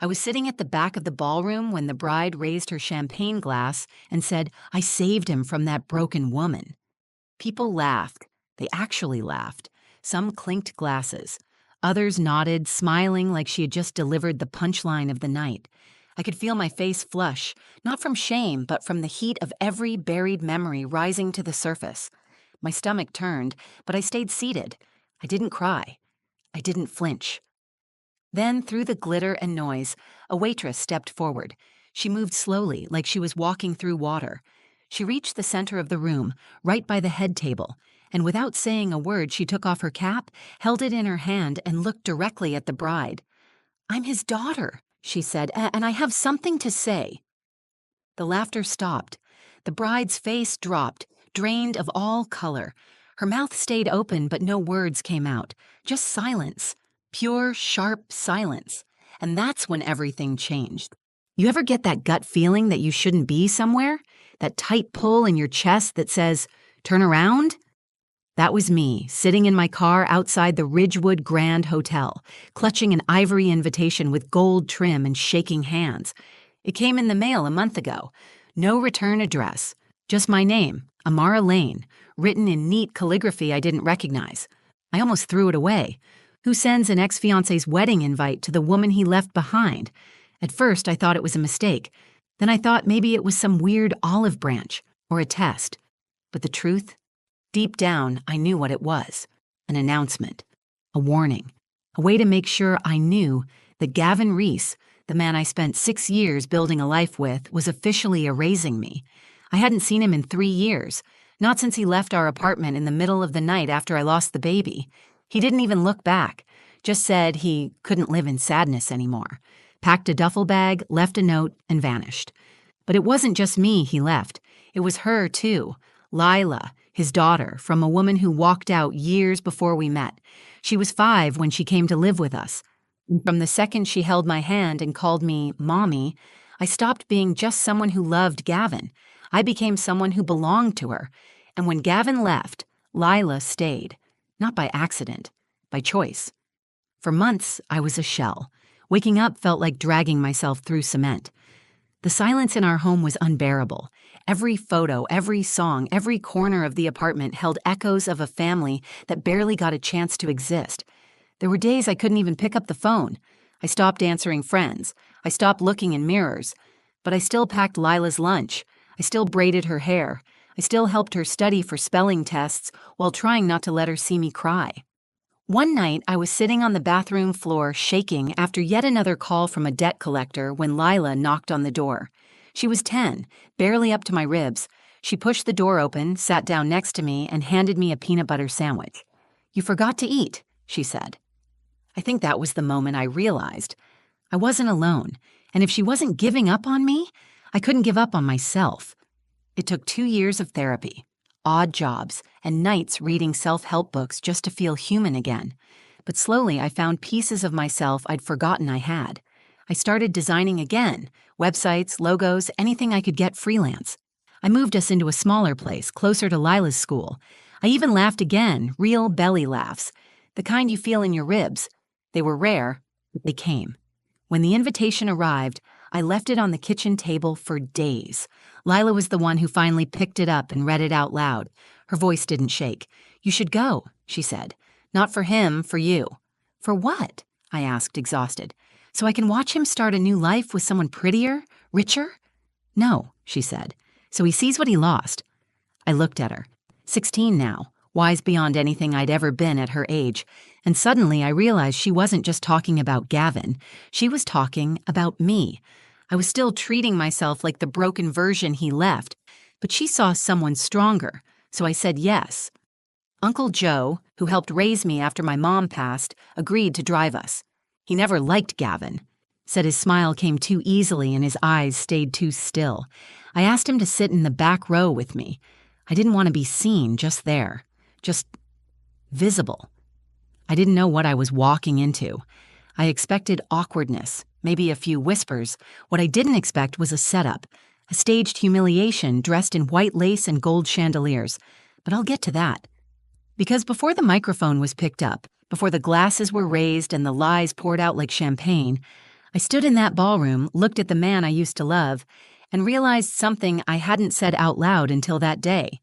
I was sitting at the back of the ballroom when the bride raised her champagne glass and said, "I saved him from that broken woman." People laughed. They actually laughed. Some clinked glasses. Others nodded, smiling like she had just delivered the punchline of the night. I could feel my face flush, not from shame, but from the heat of every buried memory rising to the surface. My stomach turned, but I stayed seated. I didn't cry. I didn't flinch. Then, through the glitter and noise, a waitress stepped forward. She moved slowly, like she was walking through water. She reached the center of the room, right by the head table, and without saying a word, she took off her cap, held it in her hand, and looked directly at the bride. "I'm his daughter," she said, "and I have something to say." The laughter stopped. The bride's face dropped, drained of all color. Her mouth stayed open, but no words came out. Just silence. Pure, sharp silence. And that's when everything changed. You ever get that gut feeling that you shouldn't be somewhere? That tight pull in your chest that says, "Turn around"? That was me, sitting in my car outside the Ridgewood Grand Hotel, clutching an ivory invitation with gold trim and shaking hands. It came in the mail a month ago. No return address. Just my name, Amara Lane, written in neat calligraphy I didn't recognize. I almost threw it away. Who sends an ex-fiance's wedding invite to the woman he left behind? At first, I thought it was a mistake. Then I thought maybe it was some weird olive branch or a test. But the truth? Deep down, I knew what it was. An announcement. A warning. A way to make sure I knew that Gavin Reese, the man I spent 6 years building a life with, was officially erasing me. I hadn't seen him in 3 years, not since he left our apartment in the middle of the night after I lost the baby. He didn't even look back, just said he couldn't live in sadness anymore, packed a duffel bag, left a note, and vanished. But it wasn't just me he left. It was her, too. Lila, his daughter, from a woman who walked out years before we met. She was 5 when she came to live with us. And from the second she held my hand and called me Mommy, I stopped being just someone who loved Gavin. I became someone who belonged to her. And when Gavin left, Lila stayed. Not by accident, by choice. For months, I was a shell. Waking up felt like dragging myself through cement. The silence in our home was unbearable. Every photo, every song, every corner of the apartment held echoes of a family that barely got a chance to exist. There were days I couldn't even pick up the phone. I stopped answering friends. I stopped looking in mirrors. But I still packed Lila's lunch. I still braided her hair. I still helped her study for spelling tests while trying not to let her see me cry. One night, I was sitting on the bathroom floor shaking after yet another call from a debt collector when Lila knocked on the door. She was 10, barely up to my ribs. She pushed the door open, sat down next to me, and handed me a peanut butter sandwich. "You forgot to eat," she said. I think that was the moment I realized. I wasn't alone, and if she wasn't giving up on me, I couldn't give up on myself. It took 2 years of therapy, odd jobs, and nights reading self-help books just to feel human again. But slowly I found pieces of myself I'd forgotten I had. I started designing again, websites, logos, anything I could get freelance. I moved us into a smaller place, closer to Lila's school. I even laughed again, real belly laughs, the kind you feel in your ribs. They were rare, but they came. When the invitation arrived, I left it on the kitchen table for days. Lila was the one who finally picked it up and read it out loud. Her voice didn't shake. "You should go," she said. "Not for him, for you." "For what?" I asked, exhausted. "So I can watch him start a new life with someone prettier, richer?" "No," she said. "So he sees what he lost." I looked at her. 16 now, wise beyond anything I'd ever been at her age. And suddenly I realized she wasn't just talking about Gavin. She was talking about me. I was still treating myself like the broken version he left, but she saw someone stronger, so I said yes. Uncle Joe, who helped raise me after my mom passed, agreed to drive us. He never liked Gavin. Said his smile came too easily and his eyes stayed too still. I asked him to sit in the back row with me. I didn't want to be seen, just there. Just visible. I didn't know what I was walking into. I expected awkwardness, maybe a few whispers. What I didn't expect was a setup, a staged humiliation dressed in white lace and gold chandeliers. But I'll get to that. Because before the microphone was picked up, before the glasses were raised and the lies poured out like champagne, I stood in that ballroom, looked at the man I used to love, and realized something I hadn't said out loud until that day.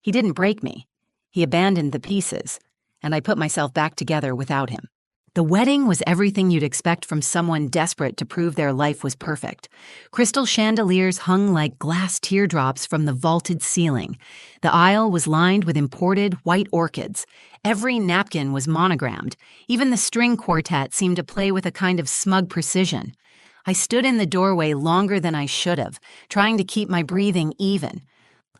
He didn't break me. He abandoned the pieces, and I put myself back together without him. The wedding was everything you'd expect from someone desperate to prove their life was perfect. Crystal chandeliers hung like glass teardrops from the vaulted ceiling. The aisle was lined with imported white orchids. Every napkin was monogrammed. Even the string quartet seemed to play with a kind of smug precision. I stood in the doorway longer than I should have, trying to keep my breathing even.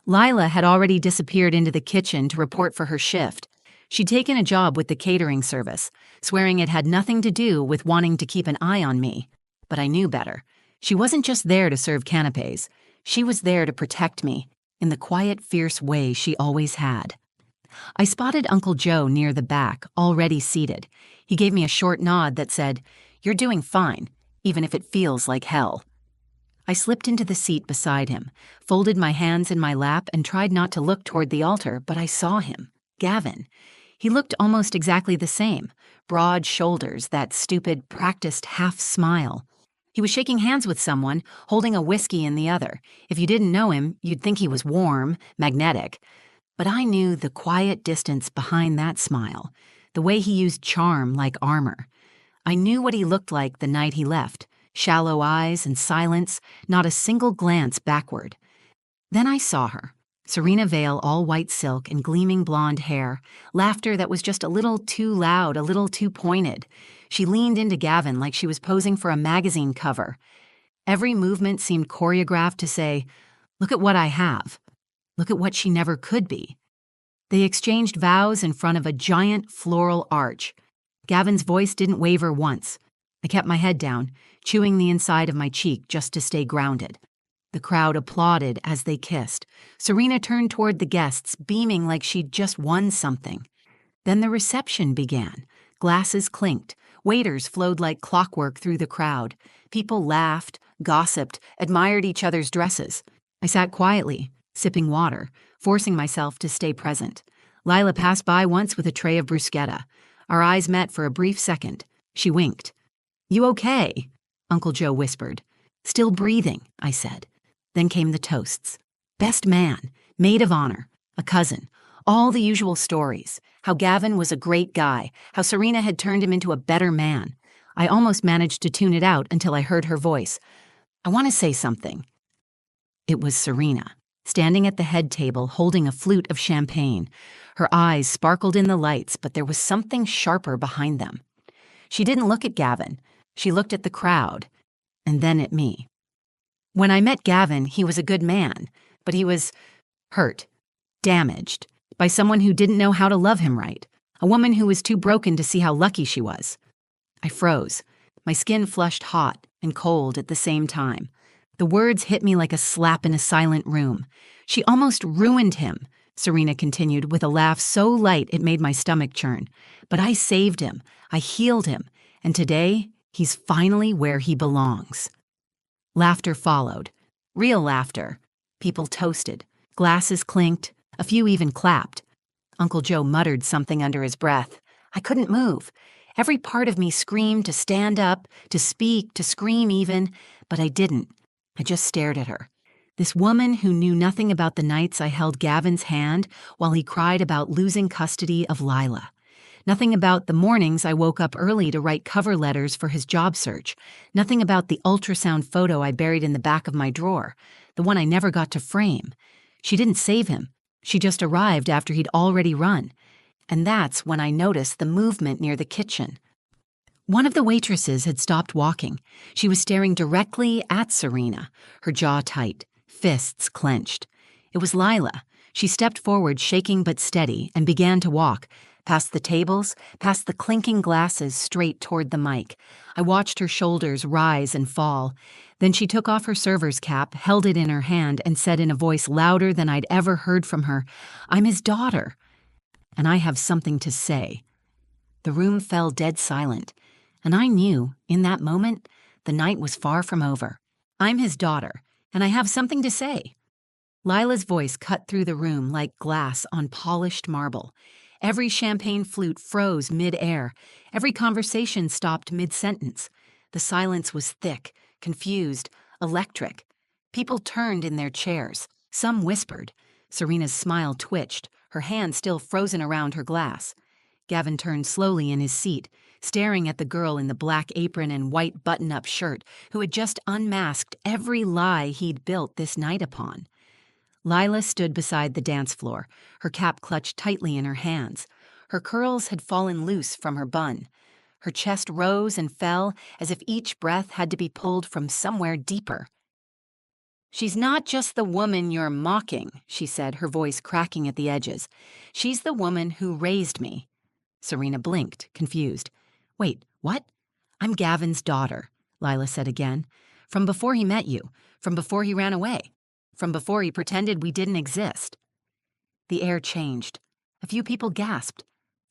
Lila had already disappeared into the kitchen to report for her shift. She'd taken a job with the catering service, swearing it had nothing to do with wanting to keep an eye on me. But I knew better. She wasn't just there to serve canapes. She was there to protect me, in the quiet, fierce way she always had. I spotted Uncle Joe near the back, already seated. He gave me a short nod that said, "You're doing fine, even if it feels like hell." I slipped into the seat beside him, folded my hands in my lap, and tried not to look toward the altar, but I saw him, Gavin. He looked almost exactly the same, broad shoulders, that stupid, practiced half-smile. He was shaking hands with someone, holding a whiskey in the other. If you didn't know him, you'd think he was warm, magnetic. But I knew the quiet distance behind that smile, the way he used charm like armor. I knew what he looked like the night he left, shallow eyes and silence, not a single glance backward. Then I saw her. Serena Vale, all white silk and gleaming blonde hair, laughter that was just a little too loud, a little too pointed. She leaned into Gavin like she was posing for a magazine cover. Every movement seemed choreographed to say, "Look at what I have. Look at what she never could be." They exchanged vows in front of a giant floral arch. Gavin's voice didn't waver once. I kept my head down, chewing the inside of my cheek just to stay grounded. The crowd applauded as they kissed. Serena turned toward the guests, beaming like she'd just won something. Then the reception began. Glasses clinked. Waiters flowed like clockwork through the crowd. People laughed, gossiped, admired each other's dresses. I sat quietly, sipping water, forcing myself to stay present. Lila passed by once with a tray of bruschetta. Our eyes met for a brief second. She winked. "You okay?" Uncle Joe whispered. "Still breathing," I said. Then came the toasts. Best man, maid of honor, a cousin, all the usual stories. How Gavin was a great guy, how Serena had turned him into a better man. I almost managed to tune it out until I heard her voice. "I want to say something." It was Serena, standing at the head table holding a flute of champagne. Her eyes sparkled in the lights, but there was something sharper behind them. She didn't look at Gavin. She looked at the crowd, and then at me. When I met Gavin, he was a good man, but he was hurt, damaged, by someone who didn't know how to love him right, a woman who was too broken to see how lucky she was. I froze. My skin flushed hot and cold at the same time. The words hit me like a slap in a silent room. "She almost ruined him," Serena continued with a laugh so light it made my stomach churn. "But I saved him. I healed him. And today, he's finally where he belongs." Laughter followed. Real laughter. People toasted. Glasses clinked. A few even clapped. Uncle Joe muttered something under his breath. I couldn't move. Every part of me screamed to stand up, to speak, to scream even, but I didn't. I just stared at her. This woman who knew nothing about the nights I held Gavin's hand while he cried about losing custody of Lila. Nothing about the mornings I woke up early to write cover letters for his job search. Nothing about the ultrasound photo I buried in the back of my drawer, the one I never got to frame. She didn't save him. She just arrived after he'd already run. And that's when I noticed the movement near the kitchen. One of the waitresses had stopped walking. She was staring directly at Serena, her jaw tight, fists clenched. It was Lila. She stepped forward, shaking but steady, and began to walk, past the tables, past the clinking glasses, straight toward the mic. I watched her shoulders rise and fall. Then she took off her server's cap, held it in her hand, and said in a voice louder than I'd ever heard from her, "I'm his daughter, and I have something to say." The room fell dead silent, and I knew, in that moment, the night was far from over. "I'm his daughter, and I have something to say." Lila's voice cut through the room like glass on polished marble. Every champagne flute froze mid-air. Every conversation stopped mid-sentence. The silence was thick, confused, electric. People turned in their chairs. Some whispered. Serena's smile twitched, her hand still frozen around her glass. Gavin turned slowly in his seat, staring at the girl in the black apron and white button-up shirt who had just unmasked every lie he'd built this night upon. Lila stood beside the dance floor, her cap clutched tightly in her hands. Her curls had fallen loose from her bun. Her chest rose and fell as if each breath had to be pulled from somewhere deeper. "She's not just the woman you're mocking," she said, her voice cracking at the edges. "She's the woman who raised me." Serena blinked, confused. "Wait, what?" "I'm Gavin's daughter," Lila said again. "From before he met you, from before he ran away, from before he pretended we didn't exist." The air changed. A few people gasped.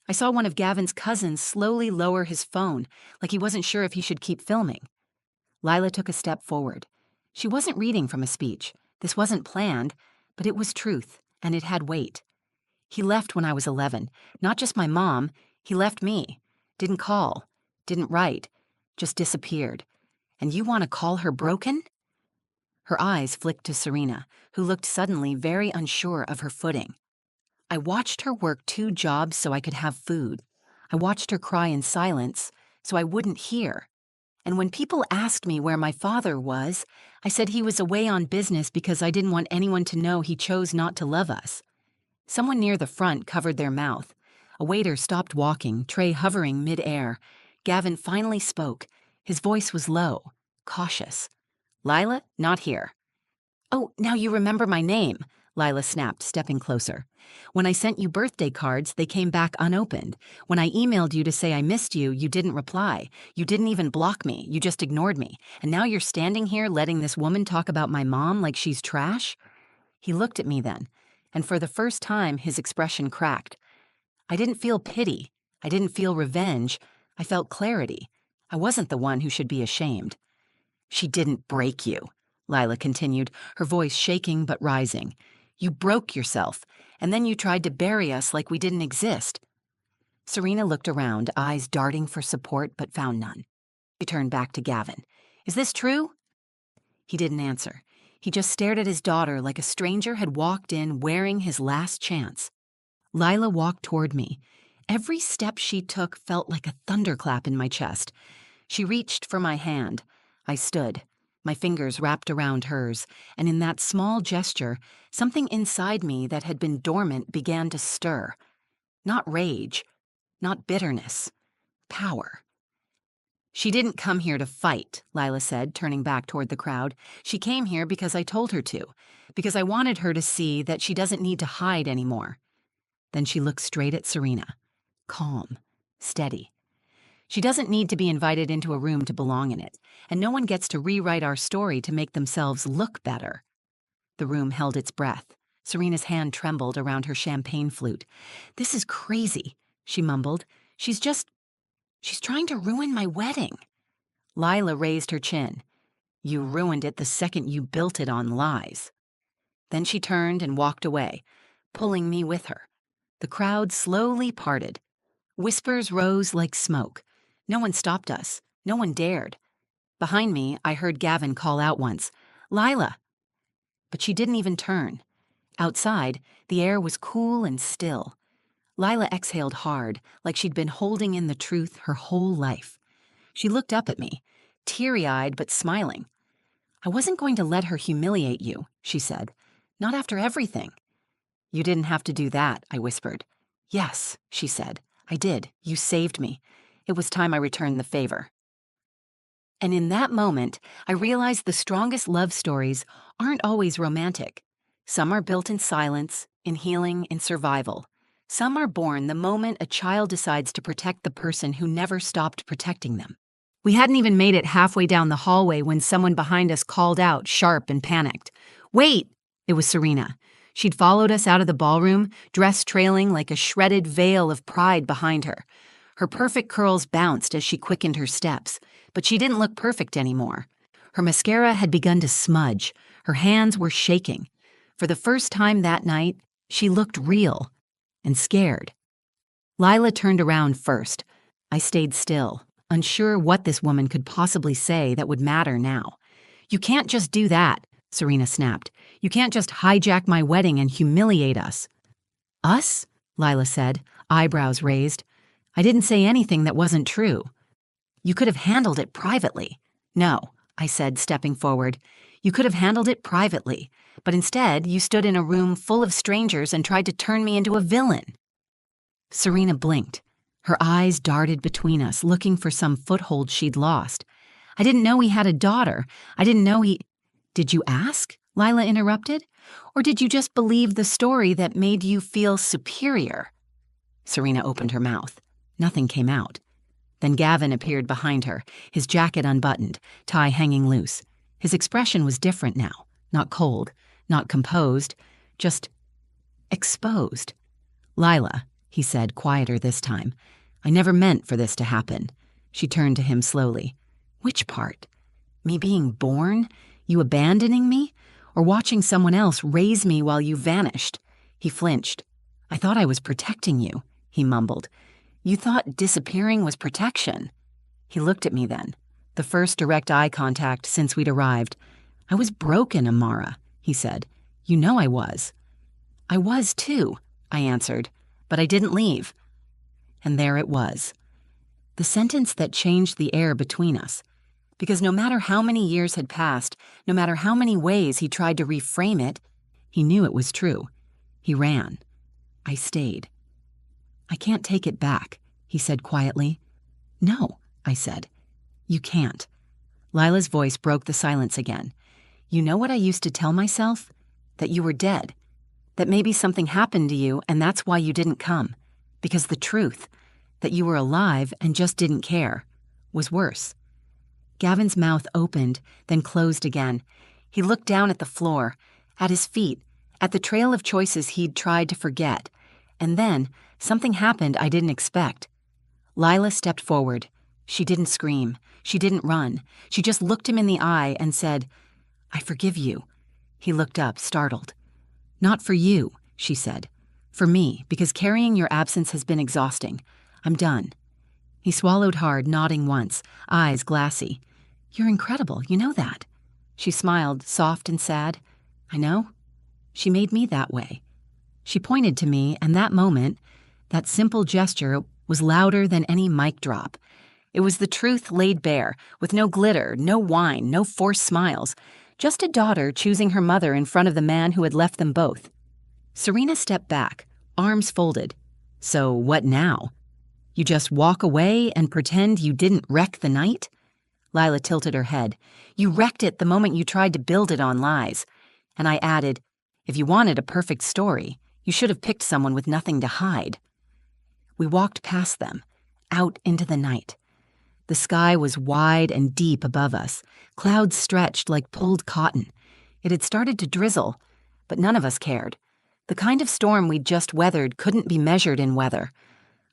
I saw one of Gavin's cousins slowly lower his phone, like he wasn't sure if he should keep filming. Lila took a step forward. She wasn't reading from a speech. This wasn't planned, but it was truth, and it had weight. "He left when I was 11. Not just my mom. He left me. Didn't call. Didn't write. Just disappeared. And you want to call her broken?" Her eyes flicked to Serena, who looked suddenly very unsure of her footing. "I watched her work 2 jobs so I could have food. I watched her cry in silence so I wouldn't hear. And when people asked me where my father was, I said he was away on business because I didn't want anyone to know he chose not to love us." Someone near the front covered their mouth. A waiter stopped walking, tray hovering mid-air. Gavin finally spoke. His voice was low, cautious. "Lila, not here." "Oh, now you remember my name," Lila snapped, stepping closer. "When I sent you birthday cards, they came back unopened. When I emailed you to say I missed you, you didn't reply. You didn't even block me, you just ignored me. And now you're standing here letting this woman talk about my mom like she's trash?" He looked at me then, and for the first time his expression cracked. I didn't feel pity. I didn't feel revenge. I felt clarity. I wasn't the one who should be ashamed. "She didn't break you," Lila continued, her voice shaking but rising. "You broke yourself, and then you tried to bury us like we didn't exist." Serena looked around, eyes darting for support but found none. She turned back to Gavin. "Is this true?" He didn't answer. He just stared at his daughter like a stranger had walked in wearing his last chance. Lila walked toward me. Every step she took felt like a thunderclap in my chest. She reached for my hand. I stood, my fingers wrapped around hers, and in that small gesture, something inside me that had been dormant began to stir. Not rage, not bitterness, power. "She didn't come here to fight," Lila said, turning back toward the crowd. "She came here because I told her to, because I wanted her to see that she doesn't need to hide anymore." Then she looked straight at Serena, calm, steady. "She doesn't need to be invited into a room to belong in it, and no one gets to rewrite our story to make themselves look better." The room held its breath. Serena's hand trembled around her champagne flute. "This is crazy," she mumbled. She's trying to ruin my wedding." Lila raised her chin. "You ruined it the second you built it on lies." Then she turned and walked away, pulling me with her. The crowd slowly parted. Whispers rose like smoke. No one stopped us. No one dared. Behind me, I heard Gavin call out once, "Lila!" But she didn't even turn. Outside, the air was cool and still. Lila exhaled hard, like she'd been holding in the truth her whole life. She looked up at me, teary-eyed but smiling. "I wasn't going to let her humiliate you," she said. "Not after everything." "You didn't have to do that," I whispered. "Yes," she said. "I did. You saved me. It was time I returned the favor." And in that moment, I realized the strongest love stories aren't always romantic. Some are built in silence, in healing, in survival. Some are born the moment a child decides to protect the person who never stopped protecting them. We hadn't even made it halfway down the hallway when someone behind us called out, sharp and panicked. "Wait!" It was Serena. She'd followed us out of the ballroom, dress trailing like a shredded veil of pride behind her. Her perfect curls bounced as she quickened her steps, but she didn't look perfect anymore. Her mascara had begun to smudge. Her hands were shaking. For the first time that night, she looked real and scared. Lila turned around first. I stayed still, unsure what this woman could possibly say that would matter now. "You can't just do that," Serena snapped. "You can't just hijack my wedding and humiliate us." "Us?" Lila said, eyebrows raised. "I didn't say anything that wasn't true." "You could have handled it privately." "No," I said, stepping forward. "You could have handled it privately, but instead you stood in a room full of strangers and tried to turn me into a villain." Serena blinked. Her eyes darted between us, looking for some foothold she'd lost. "I didn't know he had a daughter. I didn't know he—" "Did you ask?" Lila interrupted. "Or did you just believe the story that made you feel superior?" Serena opened her mouth. Nothing came out. Then Gavin appeared behind her, his jacket unbuttoned, tie hanging loose. His expression was different now, not cold, not composed, just exposed. "Lila," he said, quieter this time, "I never meant for this to happen." She turned to him slowly. "Which part? Me being born? You abandoning me? Or watching someone else raise me while you vanished?" He flinched. "I thought I was protecting you," he mumbled. "You thought disappearing was protection." He looked at me then, the first direct eye contact since we'd arrived. "I was broken, Amara," he said. "You know I was." "I was too," I answered, "but I didn't leave." And there it was. The sentence that changed the air between us. Because no matter how many years had passed, no matter how many ways he tried to reframe it, he knew it was true. He ran. I stayed. "I can't take it back," he said quietly. "No," I said. "You can't." Lila's voice broke the silence again. "You know what I used to tell myself? That you were dead. That maybe something happened to you and that's why you didn't come. Because the truth, that you were alive and just didn't care, was worse." Gavin's mouth opened, then closed again. He looked down at the floor, at his feet, at the trail of choices he'd tried to forget. And then something happened I didn't expect. Lila stepped forward. She didn't scream. She didn't run. She just looked him in the eye and said, "I forgive you." He looked up, startled. "Not for you," she said. "For me, because carrying your absence has been exhausting. I'm done." He swallowed hard, nodding once, eyes glassy. "You're incredible, you know that." She smiled, soft and sad. "I know. She made me that way." She pointed to me, and that moment, that simple gesture, was louder than any mic drop. It was the truth laid bare, with no glitter, no whine, no forced smiles. Just a daughter choosing her mother in front of the man who had left them both. Serena stepped back, arms folded. "So what now? You just walk away and pretend you didn't wreck the night?" Lila tilted her head. "You wrecked it the moment you tried to build it on lies." And I added, "If you wanted a perfect story, you should have picked someone with nothing to hide." We walked past them, out into the night. The sky was wide and deep above us. Clouds stretched like pulled cotton. It had started to drizzle, but none of us cared. The kind of storm we'd just weathered couldn't be measured in weather.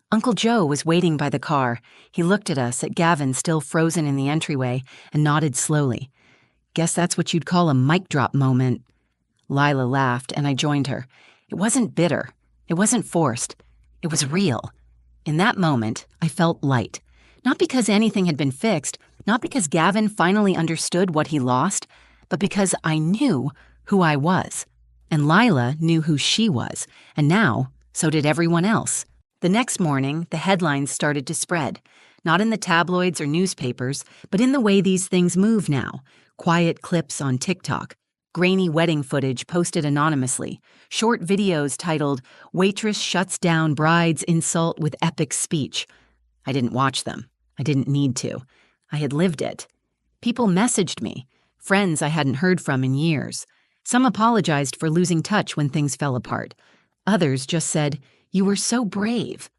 Uncle Joe was waiting by the car. He looked at us, at Gavin still frozen in the entryway, and nodded slowly. "Guess that's what you'd call a mic drop moment." Lila laughed, and I joined her. It wasn't bitter. It wasn't forced. It was real. In that moment, I felt light. Not because anything had been fixed, not because Gavin finally understood what he lost, but because I knew who I was. And Lila knew who she was, and now, so did everyone else. The next morning, the headlines started to spread, not in the tabloids or newspapers, but in the way these things move now. Quiet clips on TikTok, grainy wedding footage posted anonymously, short videos titled, "Waitress Shuts Down Bride's Insult with Epic Speech." I didn't watch them. I didn't need to. I had lived it. People messaged me, friends I hadn't heard from in years. Some apologized for losing touch when things fell apart. Others just said, "You were so brave."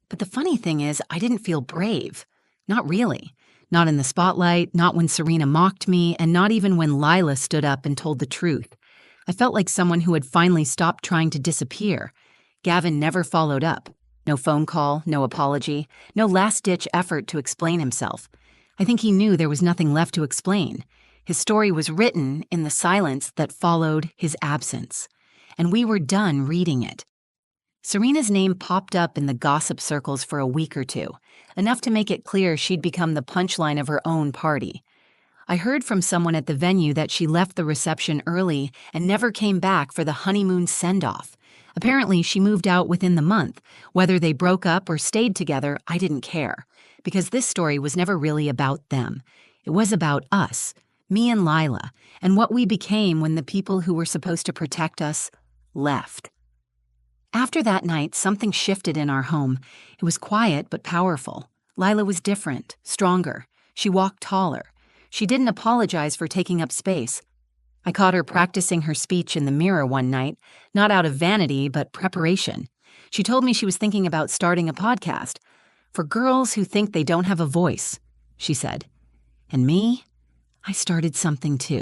But the funny thing is, I didn't feel brave. Not really. Not in the spotlight, not when Serena mocked me, and not even when Lila stood up and told the truth. I felt like someone who had finally stopped trying to disappear. Gavin never followed up. No phone call, no apology, no last-ditch effort to explain himself. I think he knew there was nothing left to explain. His story was written in the silence that followed his absence. And we were done reading it. Serena's name popped up in the gossip circles for a week or two, enough to make it clear she'd become the punchline of her own party. I heard from someone at the venue that she left the reception early and never came back for the honeymoon send-off. Apparently, she moved out within the month. Whether they broke up or stayed together, I didn't care, because this story was never really about them. It was about us, me and Lila, and what we became when the people who were supposed to protect us left. After that night, something shifted in our home. It was quiet but powerful. Lila was different, stronger. She walked taller. She didn't apologize for taking up space. I caught her practicing her speech in the mirror one night, not out of vanity, but preparation. She told me she was thinking about starting a podcast. For girls who think they don't have a voice, she said. And me? I started something too.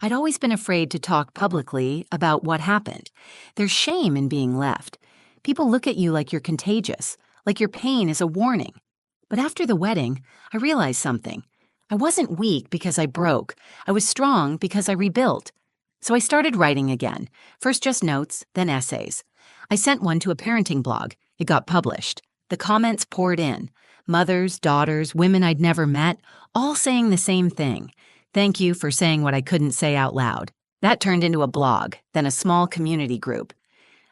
I'd always been afraid to talk publicly about what happened. There's shame in being left. People look at you like you're contagious, like your pain is a warning. But after the wedding, I realized something. I wasn't weak because I broke. I was strong because I rebuilt. So I started writing again. First just notes, then essays. I sent one to a parenting blog. It got published. The comments poured in. Mothers, daughters, women I'd never met, all saying the same thing. Thank you for saying what I couldn't say out loud. That turned into a blog, then a small community group.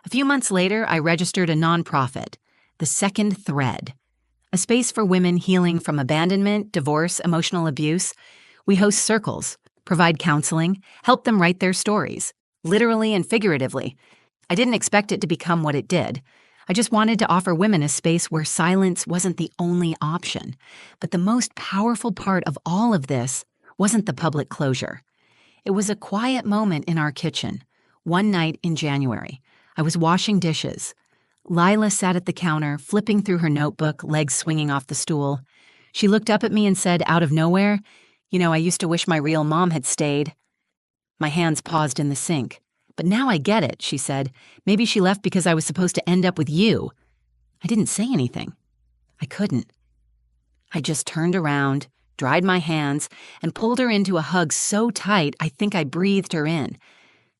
A few months later, I registered a nonprofit, The Second Thread, a space for women healing from abandonment, divorce, emotional abuse. We host circles, provide counseling, help them write their stories, literally and figuratively. I didn't expect it to become what it did. I just wanted to offer women a space where silence wasn't the only option. But the most powerful part of all of this wasn't the public closure. It was a quiet moment in our kitchen. One night in January, I was washing dishes. Lila sat at the counter, flipping through her notebook, legs swinging off the stool. She looked up at me and said, out of nowhere, I used to wish my real mom had stayed. My hands paused in the sink. But now I get it, she said. Maybe she left because I was supposed to end up with you. I didn't say anything. I couldn't. I just turned around, dried my hands, and pulled her into a hug so tight I think I breathed her in.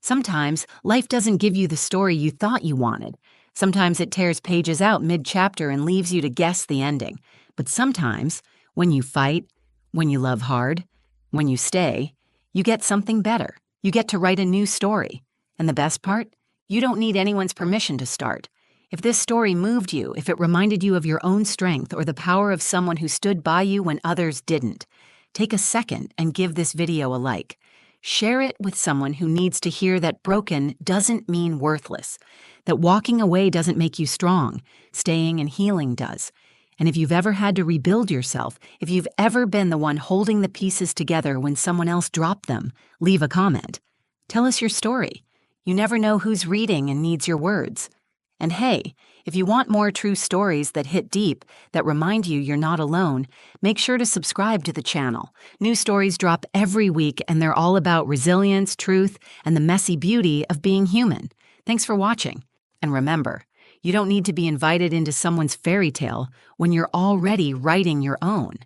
Sometimes life doesn't give you the story you thought you wanted. Sometimes it tears pages out mid-chapter and leaves you to guess the ending. But sometimes, when you fight, when you love hard, when you stay, you get something better. You get to write a new story. And the best part? You don't need anyone's permission to start. If this story moved you, if it reminded you of your own strength or the power of someone who stood by you when others didn't, take a second and give this video a like. Share it with someone who needs to hear that broken doesn't mean worthless, that walking away doesn't make you strong, staying and healing does. And if you've ever had to rebuild yourself, if you've ever been the one holding the pieces together when someone else dropped them, leave a comment. Tell us your story. You never know who's reading and needs your words. And hey, if you want more true stories that hit deep, that remind you you're not alone, make sure to subscribe to the channel. New stories drop every week, and they're all about resilience, truth, and the messy beauty of being human. Thanks for watching. And remember, you don't need to be invited into someone's fairy tale when you're already writing your own.